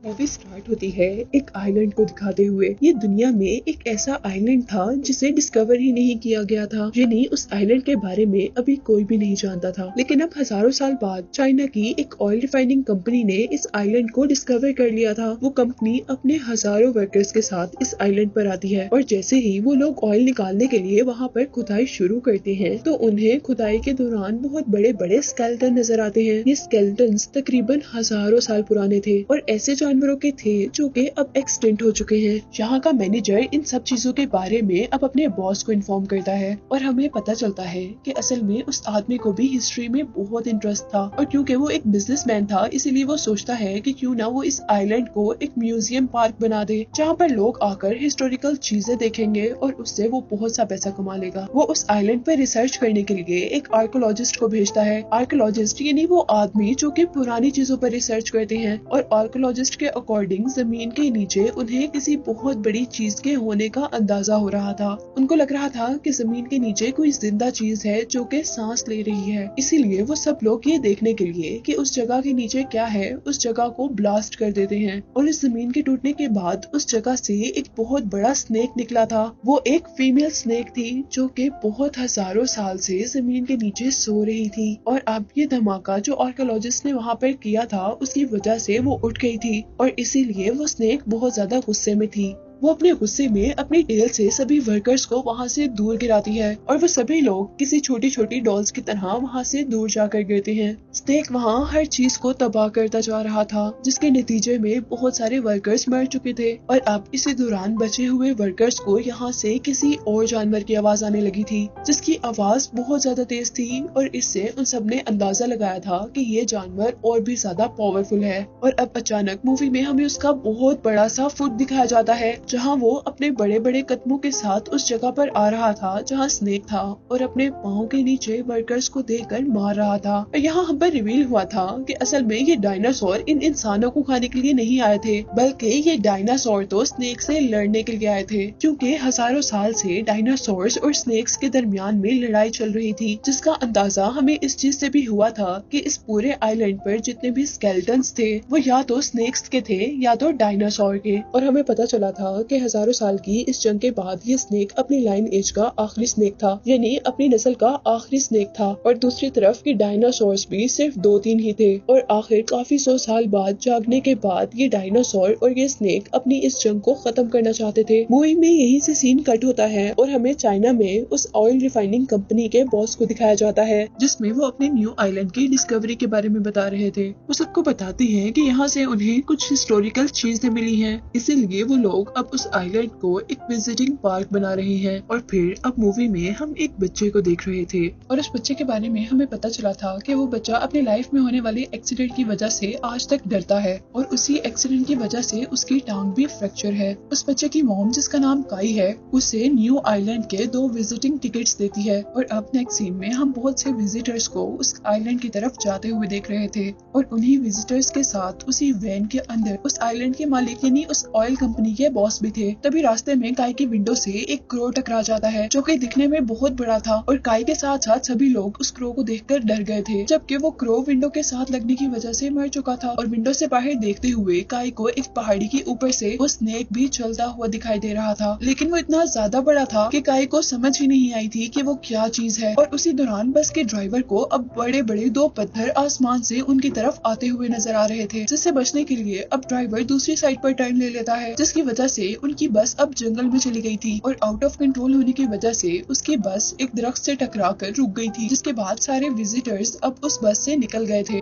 Movie start होती है एक आइलैंड को दिखाते हुए। ये दुनिया में एक ऐसा आइलैंड था जिसे डिस्कवर ही नहीं किया गया था, यानी उस आइलैंड के बारे में अभी कोई भी नहीं जानता था। लेकिन अब हजारों साल बाद चाइना की एक ऑयल रिफाइनिंग कंपनी ने इस आइलैंड को डिस्कवर कर लिया था। वो कंपनी अपने हजारों वर्कर्स के साथ इस आइलैंड पर आती है और जैसे ही वो लोग ऑयल निकालने के लिए वहाँ पर खुदाई शुरू करते हैं तो उन्हें खुदाई के दौरान बहुत बड़े बड़े स्केलेटन नजर आते हैं। ये स्केलेटन्स तकरीबन हजारों साल पुराने थे और ऐसे जानवरों के थे जो कि अब एक्सटिंक्ट हो चुके हैं। यहाँ का मैनेजर इन सब चीजों के बारे में अब अपने बॉस को इन्फॉर्म करता है और हमें पता चलता है कि असल में उस आदमी को भी हिस्ट्री में बहुत इंटरेस्ट था और क्योंकि वो एक बिजनेसमैन था इसीलिए वो सोचता है कि क्यों ना वो इस आइलैंड को एक म्यूजियम पार्क बना दे जहाँ पर लोग आकर हिस्टोरिकल चीजें देखेंगे और उससे वो बहुत सा पैसा कमा लेगा। वो उस आइलैंड पर रिसर्च करने के लिए एक आर्कोलॉजिस्ट को भेजता है। आर्कोलॉजिस्ट यानी वो आदमी जो कि पुरानी चीजों पर रिसर्च करते हैं और आर्कोलॉजिस्ट के अकॉर्डिंग जमीन के नीचे उन्हें किसी बहुत बड़ी चीज के होने का अंदाजा हो रहा था। उनको लग रहा था कि जमीन के नीचे कोई जिंदा चीज है जो कि सांस ले रही है। इसीलिए वो सब लोग ये देखने के लिए कि उस जगह के नीचे क्या है उस जगह को ब्लास्ट कर देते हैं और इस जमीन के टूटने के बाद उस जगह से एक बहुत बड़ा स्नेक निकला था। वो एक फीमेल स्नेक थी जो कि बहुत हजारों साल से जमीन के नीचे सो रही थी और अब ये धमाका जो आर्कोलॉजिस्ट ने वहाँ पर किया था उसकी वजह से वो उठ गई थी और इसीलिए वो स्नेक बहुत ज्यादा गुस्से में थी। वो अपने गुस्से में अपनी टेल से सभी वर्कर्स को वहाँ से दूर गिराती है और वो सभी लोग किसी छोटी छोटी डॉल्स की तरह वहाँ से दूर जाकर गिरते हैं। स्नेक वहाँ हर चीज को तबाह करता जा रहा था जिसके नतीजे में बहुत सारे वर्कर्स मर चुके थे और अब इसी दौरान बचे हुए वर्कर्स को यहाँ से किसी और जानवर की आवाज आने लगी थी जिसकी आवाज बहुत ज्यादा तेज थी और इससे उन सब ने अंदाजा लगाया था कि ये जानवर और भी ज्यादा पावरफुल है। और अब अचानक मूवी में हमें उसका बहुत बड़ा सा फुट दिखाया जाता है जहाँ वो अपने बड़े बड़े कदमों के साथ उस जगह पर आ रहा था जहाँ स्नेक था और अपने पाँव के नीचे वर्कर्स को देखकर मार रहा था। और यहाँ हम पर रिवील हुआ था कि असल में ये डायनासोर इन इंसानों को खाने के लिए नहीं आए थे बल्कि ये डायनासोर तो स्नेक से लड़ने के लिए आए थे क्योंकि हजारों साल से डायनासोर्स और स्नेक्स के दरमियान में लड़ाई चल रही थी जिसका अंदाजा हमें इस चीज से भी हुआ था कि इस पूरे आइलैंड पर जितने भी स्केलेटन्स थे वो या तो स्नेक्स के थे या तो डायनासोर के। और हमें पता चला था कि हजारों साल की इस जंग के बाद ये स्नेक अपनी लाइन एज का आखिरी स्नेक था यानी अपनी नस्ल का आखिरी स्नेक था और दूसरी तरफ के डायनासोर्स भी सिर्फ 2-3 ही थे और आखिर काफी 100 साल बाद जागने के बाद ये डायनासोर और ये स्नेक अपनी इस जंग को खत्म करना चाहते थे। मूवी में यही से सीन कट होता है और हमें चाइना में उस ऑयल रिफाइनिंग कंपनी के बॉस को दिखाया जाता है जिसमें वो अपने न्यू आइलैंड की डिस्कवरी के बारे में बता रहे थे। वो सबको बताते हैं कि यहाँ से उन्हें कुछ हिस्टोरिकल चीजें मिली हैं इसीलिए वो लोग अब उस आइलैंड को एक विजिटिंग पार्क बना रहे हैं। और फिर अब मूवी में हम एक बच्चे को देख रहे थे और उस बच्चे के बारे में हमें पता चला था कि वो बच्चा अपने लाइफ में होने वाले एक्सीडेंट की वजह से आज तक डरता है और उसी एक्सीडेंट की वजह से उसकी टांग भी फ्रैक्चर है। उस बच्चे की मॉम जिसका नाम काई है उसे न्यू आइलैंड के 2 विजिटिंग टिकट्स देती है और अब नेक्स्ट सीन में हम बहुत से विजिटर्स को उस आइलैंड की तरफ जाते हुए देख रहे थे और उन्हीं विजिटर्स के साथ उसी वैन के अंदर उस आइलैंड के मालिक यानी उस ऑयल कंपनी के बॉस भी थे। तभी रास्ते में काई की विंडो से एक क्रो टकरा जाता है जो कि दिखने में बहुत बड़ा था और काई के साथ साथ सभी लोग उस क्रो को देखकर डर गए थे जबकि वो क्रो विंडो के साथ लगने की वजह से मर चुका था। और विंडो से बाहर देखते हुए काई को एक पहाड़ी के ऊपर से वो स्नेक भी चलता हुआ दिखाई दे रहा था लेकिन वो इतना ज्यादा बड़ा था कि काई को समझ ही नहीं आई थी कि वो क्या चीज है। और उसी दौरान बस के ड्राइवर को अब बड़े बड़े 2 पत्थर आसमान से उनकी तरफ आते हुए नजर आ रहे थे जिससे बचने के लिए अब ड्राइवर दूसरी साइड पर टर्न ले लेता है जिसकी वजह से उनकी बस अब जंगल में चली गई थी और आउट ऑफ कंट्रोल होने की वजह से उसकी बस एक दरख्त से टकरा कर रुक गई थी जिसके बाद सारे विजिटर्स अब उस बस से निकल गए थे।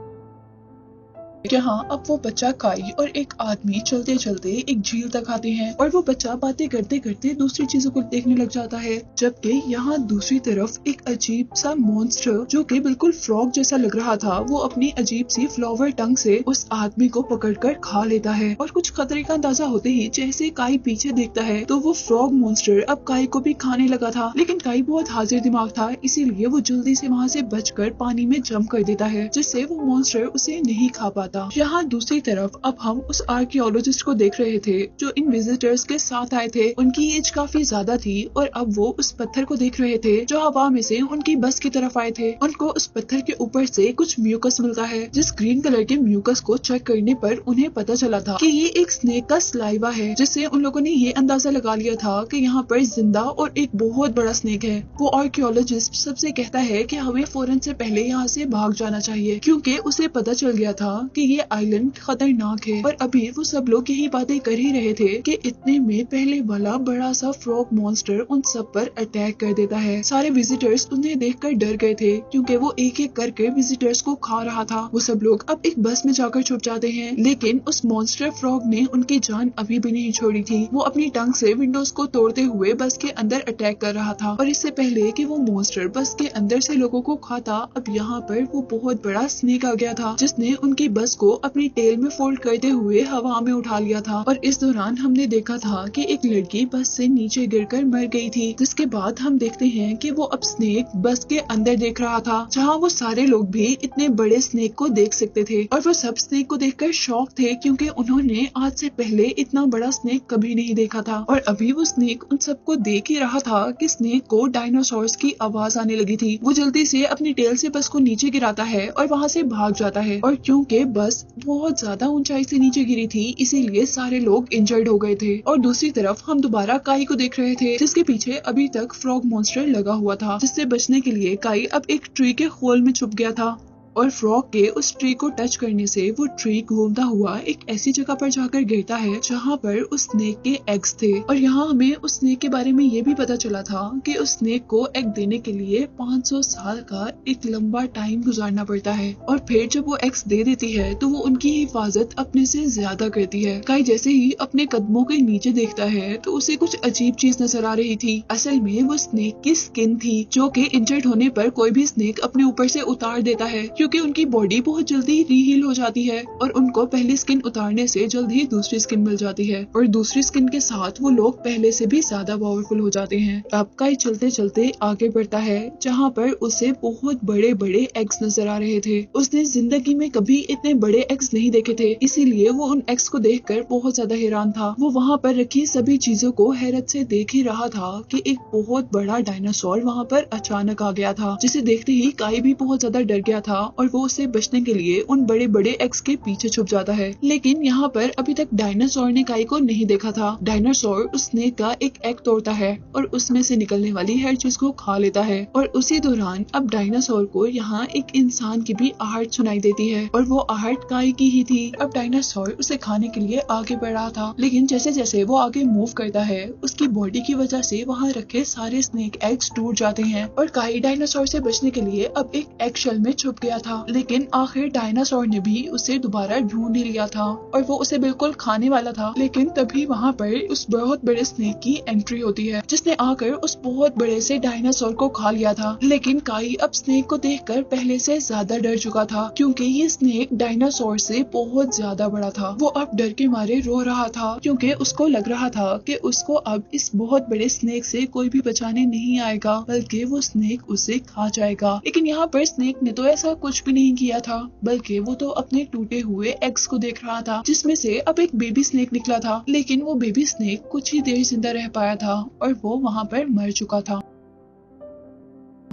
यहाँ अब वो बच्चा काई और एक आदमी चलते चलते एक झील तक आते हैं और वो बच्चा बातें करते करते दूसरी चीजों को देखने लग जाता है जबकि यहाँ दूसरी तरफ एक अजीब सा मॉन्स्टर जो कि बिल्कुल फ्रॉग जैसा लग रहा था वो अपनी अजीब सी फ्लावर टंग से उस आदमी को पकड़कर खा लेता है। और कुछ खतरे का अंदाजा होते ही जैसे काई पीछे देखता है तो वो फ्रॉग मॉन्स्टर अब काई को भी खाने लगा था लेकिन काई बहुत हाजिर दिमाग था इसीलिए वो जल्दी से वहाँ से बचकर पानी में जंप कर देता है जिससे वो मॉन्स्टर उसे नहीं खा पाता। था। यहाँ दूसरी तरफ अब हम उस आर्कियोलॉजिस्ट को देख रहे थे जो इन विजिटर्स के साथ आए थे। उनकी एज काफी ज्यादा थी और अब वो उस पत्थर को देख रहे थे जो हवा में से उनकी बस की तरफ आए थे। उनको उस पत्थर के ऊपर से कुछ म्यूकस मिलता है, जिस ग्रीन कलर के म्यूकस को चेक करने पर उन्हें पता चला था कि ये एक स्नेक का स्लाइवा है, जिससे उन लोगों ने ये अंदाजा लगा लिया था कि यहाँ पर जिंदा और एक बहुत बड़ा स्नेक है। वो आर्कियोलॉजिस्ट सबसे कहता है कि हमें फौरन से पहले यहाँ से भाग जाना चाहिए, क्योंकि उसे पता चल गया था कि ये आइलैंड खतरनाक है। और अभी वो सब लोग यही बातें कर ही रहे थे कि इतने में पहले वाला बड़ा सा फ्रॉग मॉन्स्टर उन सब पर अटैक कर देता है। सारे विजिटर्स उन्हें देखकर डर गए थे, क्योंकि वो एक एक करके विजिटर्स को खा रहा था। वो सब लोग अब एक बस में जाकर छुप जाते हैं, लेकिन उस मॉन्स्टर फ्रॉग ने उनकी जान अभी भी नहीं छोड़ी थी। वो अपनी टंग से विंडोज को तोड़ते हुए बस के अंदर अटैक कर रहा था। और इससे पहले कि वो मॉन्स्टर बस के अंदर से लोगों को खाता, अब यहाँ पर वो बहुत बड़ा स्नेक आ गया था, जिसने उनकी बस को अपनी टेल में फोल्ड करते हुए हवा में उठा लिया था। और इस दौरान हमने देखा था कि एक लड़की बस से नीचे गिरकर मर गई थी, जिसके बाद हम देखते हैं कि वो अब स्नेक बस के अंदर देख रहा था, जहाँ वो सारे लोग भी इतने बड़े स्नेक को देख सकते थे। और वो सब स्नेक को देखकर शॉक थे, क्योंकि उन्होंने आज से पहले इतना बड़ा स्नेक कभी नहीं देखा था। और अभी वो स्नेक उन सबको देख ही रहा था कि स्नेक को डायनासोर्स की आवाज आने लगी थी। वो जल्दी से अपनी टेल से बस को नीचे गिराता है और वहाँ से भाग जाता है। और क्योंकि बस बहुत ज्यादा ऊंचाई से नीचे गिरी थी, इसीलिए सारे लोग इंजर्ड हो गए थे। और दूसरी तरफ हम दोबारा काई को देख रहे थे, जिसके पीछे अभी तक फ्रॉग मॉन्स्टर लगा हुआ था, जिससे बचने के लिए काई अब एक ट्री के होल में छुप गया था। और फ्रॉग के उस ट्री को टच करने से वो ट्री घूमता हुआ एक ऐसी जगह पर जाकर गिरता है जहाँ पर उस स्नेक के एग्स थे। और यहाँ हमें उस स्नेक के बारे में ये भी पता चला था कि उस स्नेक को एग देने के लिए 500 साल का एक लंबा टाइम गुजारना पड़ता है। और फिर जब वो एग्स दे देती है तो वो उनकी हिफाजत अपने से ज्यादा करती है। काई जैसे ही अपने कदमों के नीचे देखता है तो उसे कुछ अजीब चीज नजर आ रही थी। असल में वो स्नेक की स्किन थी, जो कि इंजर्ड होने पर कोई भी स्नेक अपने ऊपर से उतार देता है, क्योंकि उनकी बॉडी बहुत जल्दी रीहील हो जाती है और उनको पहली स्किन उतारने से जल्द ही दूसरी स्किन मिल जाती है। और दूसरी स्किन के साथ वो लोग पहले से भी ज्यादा पावरफुल हो जाते हैं। अब काई चलते चलते आगे बढ़ता है, जहाँ पर उसे बहुत बड़े बड़े एग्स नजर आ रहे थे। उसने जिंदगी में कभी इतने बड़े एग्स नहीं देखे थे, इसीलिए वो उन एग्स को देखकर बहुत ज्यादा हैरान था। वो वहाँ पर रखी सभी चीजों को हैरत से देख ही रहा था कि एक बहुत बड़ा डायनासोर वहाँ पर अचानक आ गया था, जिसे देखते ही काई भी बहुत ज्यादा डर गया था और वो उससे बचने के लिए उन बड़े बड़े एग्स के पीछे छुप जाता है। लेकिन यहाँ पर अभी तक डायनासोर ने काई को नहीं देखा था। डायनासोर उस स्नेक का एक एग तोड़ता है और उसमें से निकलने वाली हर चीज को खा लेता है। और उसी दौरान अब डायनासोर को यहाँ एक इंसान की भी आहट सुनाई देती है और वो आहट काई की ही थी। अब डायनासोर उसे खाने के लिए आगे बढ़ रहा था, लेकिन जैसे जैसे वो आगे मूव करता है उसकी बॉडी की वजह से वहाँ रखे सारे स्नेक एग्स टूट जाते हैं और काई डायनासोर से बचने के लिए अब एक एग शेल में छुप गया था। लेकिन आखिर डायनासोर ने भी उसे दोबारा ढूंढ ही लिया था और वो उसे बिल्कुल खाने वाला था। लेकिन तभी वहाँ पर उस बहुत बड़े स्नेक की एंट्री होती है, जिसने आकर उस बहुत बड़े से डायनासोर को खा लिया था। लेकिन काई अब स्नेक को देखकर पहले से ज्यादा डर चुका था, क्योंकि ये स्नेक डायनासोर से बहुत ज्यादा बड़ा था। वो अब डर के मारे रो रहा था, क्योंकि उसको लग रहा था कि उसको अब इस बहुत बड़े स्नेक से कोई भी बचाने नहीं आएगा, बल्कि वो स्नेक उसे खा जाएगा। लेकिन यहाँ पर स्नेक ने तो ऐसा कुछ भी नहीं किया था, बल्कि वो तो अपने टूटे हुए एग्स को देख रहा था, जिसमें से अब एक बेबी स्नेक निकला था। लेकिन वो बेबी स्नेक कुछ ही देर जिंदा रह पाया था और वो वहाँ पर मर चुका था,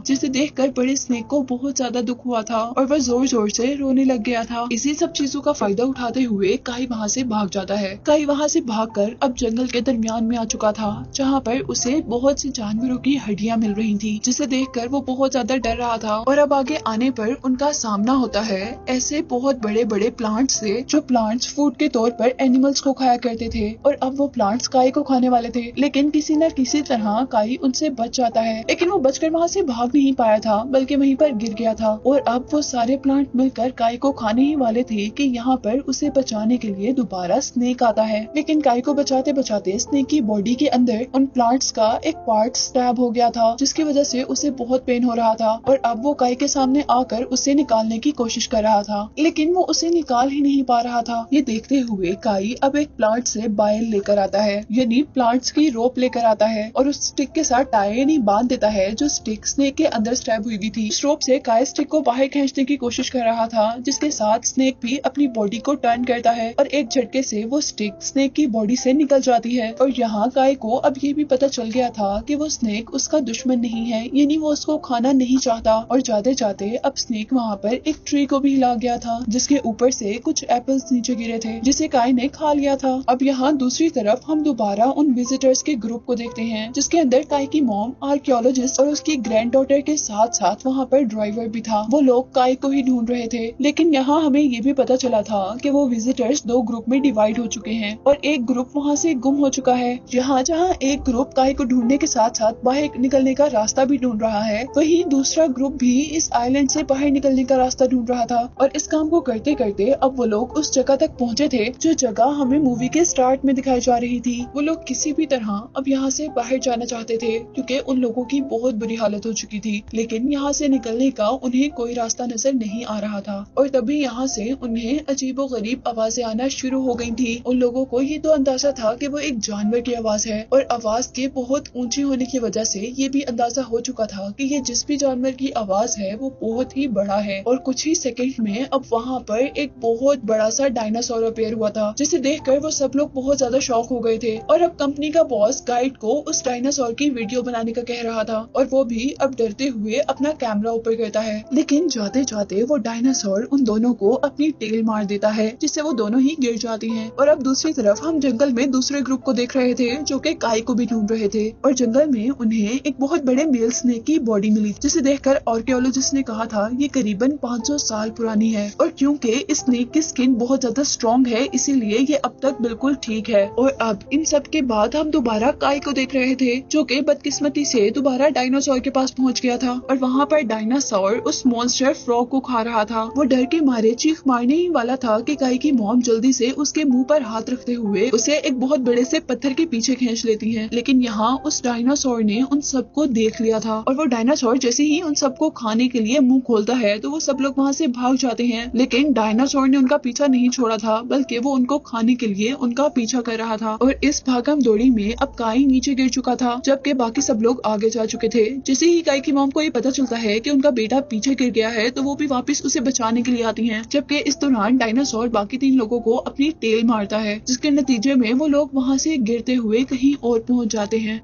जिसे देखकर बड़े स्नेक को बहुत ज्यादा दुख हुआ था और वह जोर जोर से रोने लग गया था। इसी सब चीजों का फायदा उठाते हुए काई वहाँ से भाग जाता है। काई वहाँ से भागकर अब जंगल के दरमियान में आ चुका था, जहाँ पर उसे बहुत सी जानवरों की हड्डियां मिल रही थी, जिसे देखकर वो बहुत ज्यादा डर रहा था। और अब आगे आने पर उनका सामना होता है ऐसे बहुत बड़े बड़े प्लांट से, जो प्लांट्स फूड के तौर पर एनिमल्स को खाया करते थे। और अब वो प्लांट्स काई को खाने वाले थे, लेकिन किसी न किसी तरह काई उनसे बच जाता है। लेकिन वो बचकर वहाँ से भाग नहीं पाया था, बल्कि वहीं पर गिर गया था। और अब वो सारे प्लांट मिलकर काई को खाने ही वाले थे कि यहाँ पर उसे बचाने के लिए दोबारा स्नेक आता है। लेकिन काई को बचाते बचाते स्नेक की बॉडी के अंदर उन प्लांट्स का एक पार्ट स्टैब हो गया था, जिसकी वजह से उसे बहुत पेन हो रहा था। और अब वो काई के सामने आकर उसे निकालने की कोशिश कर रहा था, लेकिन वो उसे निकाल ही नहीं पा रहा था। ये देखते हुए काई अब एक प्लांट से बायल लेकर आता है, यानी प्लांट्स की रोप लेकर आता है और उस स्टिक के साथ टाई यानी बांध देता है, जो स्टिक स्नेक के अंदर स्टैब हुई हुई थी। रोप से काई स्टिक को बाहर खींचने की कोशिश कर रहा था, जिसके साथ स्नेक भी अपनी बॉडी को टर्न करता है और एक झटके से वो स्टिक स्नेक की बॉडी से निकल जाती है। और यहाँ काई को अब ये भी पता चल गया था कि वो स्नेक उसका दुश्मन नहीं है, यानी वो उसको खाना नहीं चाहता। और जाते जाते अब स्नेक वहाँ पर एक ट्री को भी हिला गया था, जिसके ऊपर से कुछ एप्पल्स नीचे गिरे थे, जिसे काई ने खा लिया था। अब यहाँ दूसरी तरफ हम दोबारा उन विजिटर्स के ग्रुप को देखते हैं, जिसके अंदर काई की मॉम, आर्कियोलॉजिस्ट और उसकी ग्रैंड डॉटर के साथ साथ वहाँ पर ड्राइवर भी था। वो लोग काई को ही ढूंढ रहे थे, लेकिन यहाँ हमें ये भी पता चला था कि वो विजिटर्स दो ग्रुप में डिवाइड हो चुके हैं और एक ग्रुप वहाँ से गुम हो चुका है। जहाँ जहाँ एक ग्रुप काई को ढूंढने के साथ साथ बाहर निकलने का रास्ता भी ढूंढ रहा है, वहीं दूसरा ग्रुप भी इस आइलैंड से बाहर निकलने का रास्ता ढूंढ रहा था। और इस काम को करते करते अब वो लोग उस जगह तक पहुँचे थे जो जगह हमें मूवी के स्टार्ट में दिखाई जा रही थी। वो लोग किसी भी तरह अब यहाँ से बाहर जाना चाहते थे, क्योंकि उन लोगों की बहुत बुरी हालत हो चुकी थी, लेकिन यहाँ से निकलने का उन्हें कोई रास्ता नजर नहीं आ रहा था। और तभी यहाँ से उन्हें अजीबोगरीब आवाजें आना शुरू हो गई थी। उन लोगों को ये तो अंदाजा था कि वो एक जानवर की आवाज है, और आवाज के बहुत ऊंची होने की वजह से ये भी अंदाजा हो चुका था कि ये जिस भी जानवर की आवाज है वो बहुत ही बड़ा है। और कुछ ही सेकंड में अब वहाँ पर एक बहुत बड़ा सा डायनासोर अपीयर हुआ था, जिसे देखकर वो सब लोग बहुत ज्यादा शॉक हो गए थे। और अब कंपनी का बॉस गाइड को उस डायनासोर की वीडियो बनाने का कह रहा था, और वो भी अब डरते हुए अपना कैमरा ऊपर करता है। लेकिन जाते जाते वो डायनासोर उन दोनों को अपनी टेल मार देता है, जिससे वो दोनों ही गिर जाती हैं। और अब दूसरी तरफ हम जंगल में दूसरे ग्रुप को देख रहे थे, जो कि काई को भी ढूंढ रहे थे। और जंगल में उन्हें एक बहुत बड़े मेल स्नेक की बॉडी मिली, जिसे देखकर आर्कियोलॉजिस्ट ने कहा था ये करीबन 500 साल पुरानी है। और क्योंकि इस स्नेक की स्किन बहुत ज्यादा स्ट्रॉन्ग है, इसीलिए ये अब तक बिल्कुल ठीक है। और अब इन सब के बाद हम दोबारा काई को देख रहे थे, जो कि बदकिस्मती से दोबारा डायनासोर के पास पहुंच गया था। और वहाँ पर डायनासोर उस मॉन्स्टर फ्रॉग को खा रहा था। वो डर के मारे चीख मारने ही वाला था कि काई की मॉम जल्दी से उसके मुंह पर हाथ रखते हुए उसे एक बहुत बड़े से पत्थर के पीछे खींच लेती है। लेकिन यहाँ उस डायनासोर ने उन सबको देख लिया था, और वो डायनासोर जैसे ही उन सबको खाने के लिए मुंह खोलता है तो वो सब लोग वहाँ से भाग जाते हैं। लेकिन डायनासोर ने उनका पीछा नहीं छोड़ा था, बल्कि वो उनको खाने के लिए उनका पीछा कर रहा था। और इस भागम दौड़ी में अब काई नीचे गिर चुका था, जबकि बाकी सब लोग आगे जा चुके थे। जैसे ही काई की मॉम को ये पता चलता है कि उनका बेटा पीछे गिर गया है, तो वो भी वापस उसे बचाने के लिए आती हैं। जबकि इस दौरान डायनासोर बाकी 3 लोगों को अपनी टेल मारता है, जिसके नतीजे में वो लोग वहाँ से गिरते हुए कहीं और पहुँच जाते हैं।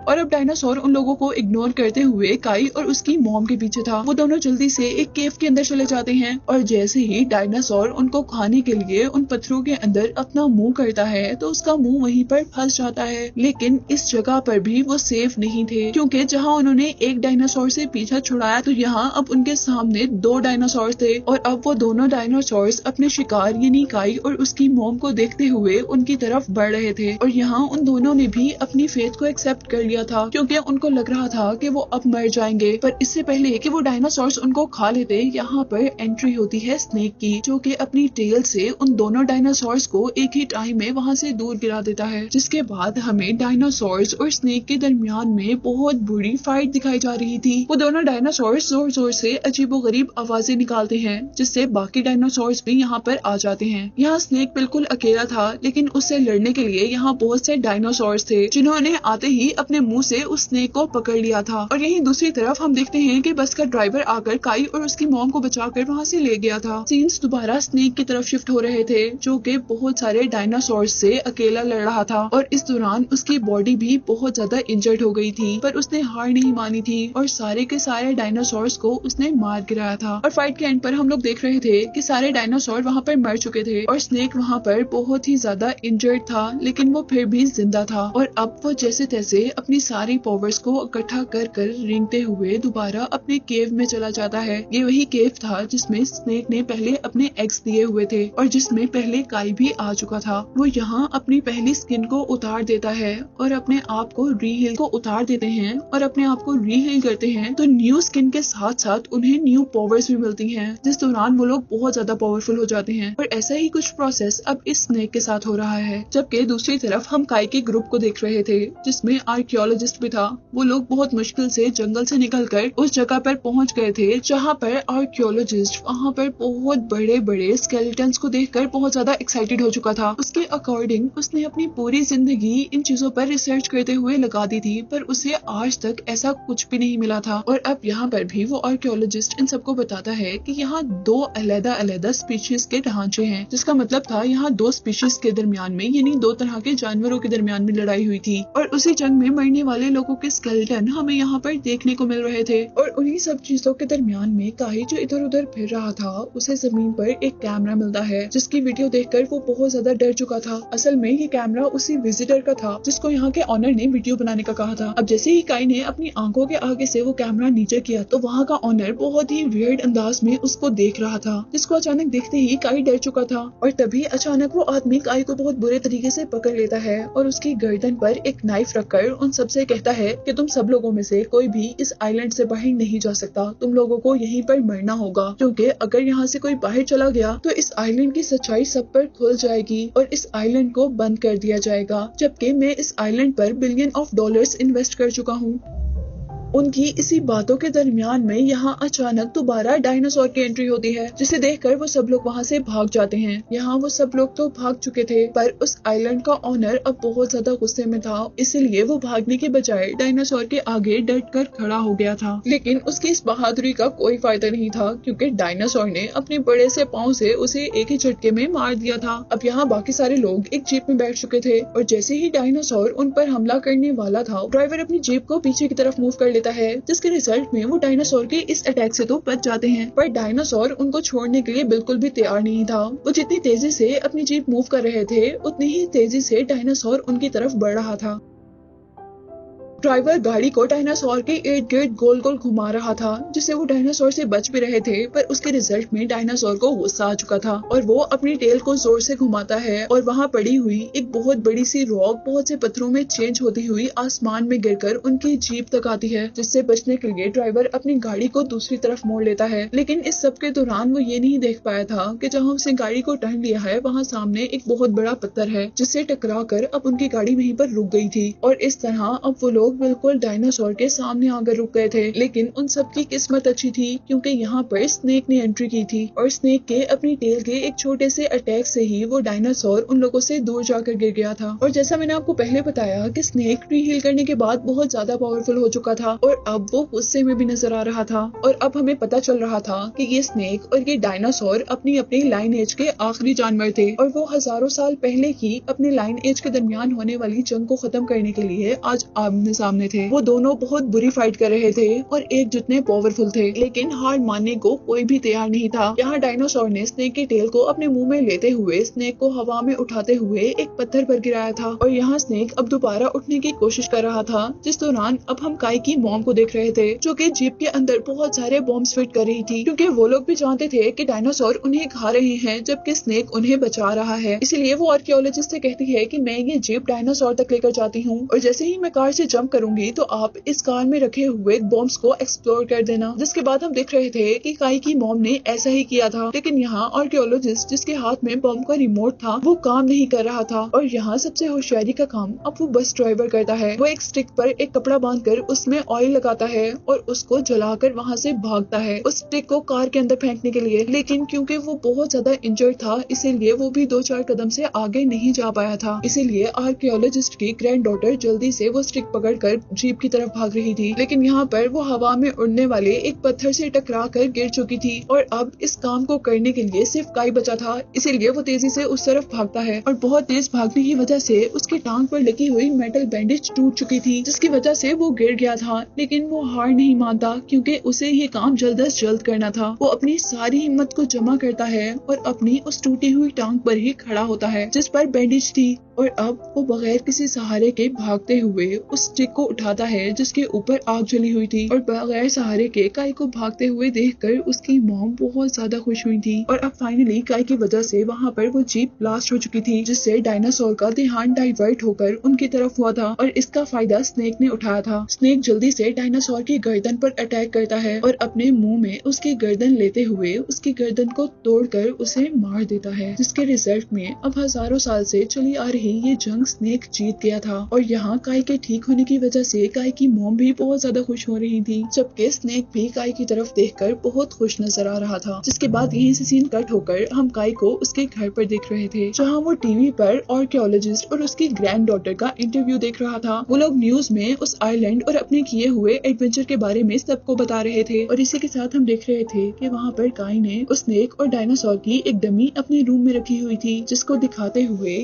और अब डायनासोर उन लोगों को इग्नोर करते हुए काई और उसकी मॉम के पीछे था। वो दोनों जल्दी से एक केव के अंदर चले जाते हैं, और जैसे ही डायनासोर उनको खाने के लिए उन पत्थरों के अंदर अपना मुंह करता है, तो उसका मुंह वहीं पर फंस जाता है। लेकिन इस जगह पर भी वो सेफ नहीं थे, क्योंकि जहाँ उन्होंने एक डायनासोर से पीछा छुड़ाया, तो यहाँ अब उनके सामने 2 डायनासोर थे। और अब वो दोनों डायनासोर अपने शिकार यानी काई और उसकी मॉम को देखते हुए उनकी तरफ बढ़ रहे थे। और यहाँ उन दोनों ने भी अपनी फेथ को एक्सेप्ट कर लिया था, क्योंकि उनको लग रहा था कि वो अब मर जाएंगे। पर इससे पहले कि वो डायनासोर्स उनको खा लेते, यहाँ पर एंट्री होती है स्नेक की, जो कि अपनी टेल से उन दोनों डायनासोर्स को एक ही टाइम में वहाँ से दूर गिरा देता है। जिसके बाद हमें डायनासोर्स और स्नेक के दरमियान में बहुत बुरी फाइट दिखाई जा रही थी। वो दोनों डायनासोर्स जोर जोर से अजीबोगरीब आवाजें निकालते हैं, जिससे बाकी डायनासोर्स भी यहाँ पर आ जाते हैं। यहाँ स्नेक बिल्कुल अकेला था, लेकिन उससे लड़ने के लिए यहाँ बहुत से डायनासोर्स थे, जिन्होंने आते ही अपने मुंह से उस स्नेक को पकड़ लिया था। और यहीं दूसरी तरफ हम देखते हैं कि बस का ड्राइवर आकर काई और उसकी मॉम को बचाकर वहाँ से ले गया था। सीन्स दोबारा स्नेक की तरफ शिफ्ट हो रहे थे, जो कि बहुत सारे डायनासोर से अकेला लड़ रहा था। और इस दौरान उसकी बॉडी भी बहुत ज्यादा इंजर्ड हो गई थी, पर उसने हार नहीं मानी थी और सारे के सारे डायनासोर्स को उसने मार गिराया था। और फाइट के एंड पर हम लोग देख रहे थे कि सारे डायनासोर वहाँ पर मर चुके थे और स्नेक वहाँ पर बहुत ही ज्यादा इंजर्ड था, लेकिन वो फिर भी जिंदा था। और अब वो जैसे तैसे अपनी सारी पावर्स को इकट्ठा कर कर रेंगते हुए दोबारा अपने केव में चला जाता है। ये वही केव था जिसमें स्नेक ने पहले अपने एग्स दिए हुए थे और जिसमें पहले काई भी आ चुका था। वो यहाँ अपनी पहली स्किन को उतार देता है और अपने आप को रीहील को उतार देते हैं और अपने आप को रीहील करते हैं, तो न्यू स्किन के साथ साथ उन्हें न्यू पावर्स भी मिलती हैं, जिस दौरान वो लोग बहुत ज्यादा पावरफुल हो जाते हैं। और ऐसा ही कुछ प्रोसेस अब इस स्नेक के साथ हो रहा है। जबकि दूसरी तरफ हम काई के ग्रुप को देख रहे थे, जिसमें आर्कियोलॉजिस्ट भी था, वो लोग बहुत मुश्किल से जंगल से निकलकर उस जगह पर पहुंच गए थे जहां पर आर्कियोलॉजिस्ट वहां पर बहुत बड़े बड़े स्केलेटन्स को देखकर बहुत ज्यादा एक्साइटेड हो चुका था। उसके अकॉर्डिंग उसने अपनी पूरी जिंदगी इन चीजों पर रिसर्च करते हुए लगा दी थी, पर उसे आज तक ऐसा कुछ भी नहीं मिला था। और अब यहाँ पर भी वो आर्कियोलॉजिस्ट इन सबको बताता है कि यहाँ दो अलग-अलग स्पीशीज के ढांचे हैं, जिसका मतलब था यहाँ दो स्पीशीज के दरमियान में यानी दो तरह के जानवरों के दरमियान में लड़ाई हुई थी और उसी जंग में मरने वाले लोगों के स्केलेटन हमें यहाँ पर देखने को मिल रहे थे। और उन्हीं सब चीजों के दरमियान में काई जो इधर उधर फिर रहा था, उसे जमीन पर एक कैमरा मिलता है जिसकी वीडियो देखकर वो बहुत ज्यादा डर चुका था। असल में ये कैमरा उसी विजिटर का था जिसको यहाँ के ऑनर ने वीडियो बनाने का कहा था। अब जैसे ही काई ने अपनी आंखों के आगे से वो कैमरा नीचे किया तो वहाँ का ऑनर बहुत ही वियर्ड अंदाज में उसको देख रहा था, जिसको अचानक देखते ही काई डर चुका था। और तभी अचानक वो आदमी काई को बहुत बुरे तरीके से पकड़ लेता है और उसकी गर्दन पर एक नाइफ रखकर उन सबसे कहता है कि तुम सब लोगों में से कोई भी इस आइलैंड से बाहर नहीं जा सकता, तुम लोगों को यहीं पर मरना होगा, क्योंकि अगर यहाँ से कोई बाहर चला गया तो इस आइलैंड की सच्चाई सब पर खुल जाएगी और इस आइलैंड को बंद कर दिया जाएगा, जबकि मैं इस आइलैंड पर बिलियन ऑफ डॉलर्स इन्वेस्ट कर चुका हूँ। उनकी इसी बातों के दरमियान में यहाँ अचानक दोबारा डायनासोर की एंट्री होती है, जिसे देखकर वो सब लोग वहाँ से भाग जाते हैं। यहाँ वो सब लोग तो भाग चुके थे, पर उस आइलैंड का ऑनर अब बहुत ज्यादा गुस्से में था, इसलिए वो भागने के बजाय डायनासोर के आगे डट कर खड़ा हो गया था। लेकिन उसकी इस बहादुरी का कोई फायदा नहीं था, क्योंकि डायनासोर ने अपने बड़े से पाँव से उसे एक ही झटके में मार दिया था। अब यहाँ बाकी सारे लोग एक जीप में बैठ चुके थे और जैसे ही डायनासोर उन पर हमला करने वाला था, ड्राइवर अपनी जीप को पीछे की तरफ मूव कर लेता है, जिसके रिजल्ट में वो डायनासोर के इस अटैक से तो बच जाते हैं। पर डायनासोर उनको छोड़ने के लिए बिल्कुल भी तैयार नहीं था। वो जितनी तेजी से अपनी जीप मूव कर रहे थे, उतनी ही तेजी से डायनासोर उनकी तरफ बढ़ रहा था। ड्राइवर गाड़ी को डायनासोर के इर्द गिर्द गोल गोल घुमा रहा था, जिससे वो डायनासोर से बच भी रहे थे, पर उसके रिजल्ट में डायनासोर को गुस्सा आ चुका था और वो अपनी टेल को जोर से घुमाता है और वहाँ पड़ी हुई एक बहुत बड़ी सी रॉक बहुत से पत्थरों में चेंज होती हुई आसमान में गिरकर उनकी जीप तक आती है, जिससे बचने के लिए ड्राइवर अपनी गाड़ी को दूसरी तरफ मोड़ लेता है। लेकिन इस सब के दौरान वो ये नहीं देख पाया था कि जहाँ उसने गाड़ी को टर्न लिया है वहाँ सामने एक बहुत बड़ा पत्थर है, जिससे टकरा कर अब उनकी गाड़ी वहीं पर रुक गई थी। और इस तरह अब वो लोग बिल्कुल डायनासोर के सामने आकर रुक गए थे। लेकिन उन सब की किस्मत अच्छी थी, क्योंकि यहाँ पर स्नेक ने एंट्री की थी और स्नेक के अपनी टेल के एक छोटे से अटैक से ही वो डायनासोर उन लोगों से दूर जाकर गिर गया था। और जैसा मैंने आपको पहले बताया कि स्नेक रीहील करने के बाद बहुत ज्यादा पावरफुल हो चुका था और अब वो गुस्से में भी नजर आ रहा था। और अब हमें पता चल रहा था कि ये स्नेक और ये डायनासोर अपनी अपनी लाइन एज के आखिरी जानवर थे और वो हजारों साल पहले ही अपने लाइन एज के दरमियान होने वाली जंग को खत्म करने के लिए आज आमने सामने थे। वो दोनों बहुत बुरी फाइट कर रहे थे और एक जितने पावरफुल थे, लेकिन हार मानने को कोई भी तैयार नहीं था। यहाँ डायनासोर ने स्नेक की टेल को अपने मुंह में लेते हुए स्नेक को हवा में उठाते हुए एक पत्थर पर गिराया था और यहाँ स्नेक अब दोबारा उठने की कोशिश कर रहा था, जिस दौरान अब हम काई की मॉम को देख रहे थे, जो कि जीप के अंदर बहुत सारे बॉम्ब्स फिट कर रही थी, क्योंकि वो लोग भी जानते थे कि डायनासोर उन्हें खा रहे हैं जबकि स्नेक उन्हें बचा रहा है। इसलिए वो आर्कियोलॉजिस्ट से कहती है कि मैं ये जीप डायनासोर तक लेकर जाती हूँ और जैसे ही मैं कार से जंप करूंगी तो आप इस कार में रखे हुए बॉम्ब्स को एक्सप्लोर कर देना। जिसके बाद हम देख रहे थे कि काई की मॉम ने ऐसा ही किया था, लेकिन यहाँ आर्कियोलॉजिस्ट जिसके हाथ में बॉम्ब का रिमोट था वो काम नहीं कर रहा था और यहाँ सबसे होशियारी का काम अब वो बस ड्राइवर करता है। वो एक स्टिक पर एक कपड़ा बांधकर उसमें ऑयल लगाता है और उसको जलाकर वहाँ से भागता है उस स्टिक को कार के अंदर फेंकने के लिए, लेकिन क्योंकि वो बहुत ज्यादा इंजर्ड था इसीलिए वो भी 2-4 कदम से आगे नहीं जा पाया था। इसीलिए आर्कियोलॉजिस्ट की ग्रैंड डॉटर जल्दी से वो स्टिक पकड़कर जीप की तरफ भाग रही थी, लेकिन यहाँ पर वो हवा में उड़ने वाले एक पत्थर से टकरा कर गिर चुकी थी और अब इस काम को करने के लिए सिर्फ काई बचा था। इसीलिए वो तेजी से उस तरफ भागता है और बहुत तेज भागने की वजह से उसकी टांग पर लगी हुई मेटल बैंडेज टूट चुकी थी, जिसकी वजह से वो गिर गया था। लेकिन वो हार नहीं मानता, क्योंकि उसे ये काम जल्द अज जल्द करना था। वो अपनी सारी हिम्मत को जमा करता है और अपनी उस टूटी हुई टांग पर ही खड़ा होता है जिस पर बैंडेज थी और अब वो बगैर किसी सहारे के भागते हुए उस स्टिक को उठाता है जिसके ऊपर आग जली हुई थी और बगैर सहारे के काई को भागते हुए देखकर उसकी मॉम बहुत ज्यादा खुश हुई थी। और अब फाइनली काई की वजह से वहाँ पर वो जीप ब्लास्ट हो चुकी थी, जिससे डायनासोर का ध्यान डाइवर्ट होकर उनकी तरफ हुआ था और इसका फायदा स्नेक ने उठाया था। स्नेक जल्दी से डायनासोर की गर्दन पर अटैक करता है और अपने मुंह में उसकी गर्दन लेते हुए उसकी गर्दन को तोड़कर उसे मार देता है, जिसके रिजल्ट में अब हजारों साल से चली आ रही ये जंग स्नेक जीत गया था। और यहाँ काई के ठीक होने की जिसकी वजह से काई की मॉम भी बहुत ज्यादा खुश हो रही थी, जबकि स्नेक भी काई की तरफ देखकर बहुत खुश नजर आ रहा था। जिसके बाद यहीं से सीन कट होकर हम काई को उसके घर पर देख रहे थे, जहाँ वो टीवी पर आर्कियोलॉजिस्ट और उसकी ग्रैंड डॉटर का इंटरव्यू देख रहा था। वो लोग न्यूज में उस आइलैंड और अपने किए हुए एडवेंचर के बारे में सबको बता रहे थे, और इसी के साथ हम देख रहे थे कि वहाँ पर काई ने उस स्नेक और डायनासोर की एक डमी अपने रूम में रखी हुई थी, जिसको दिखाते हुए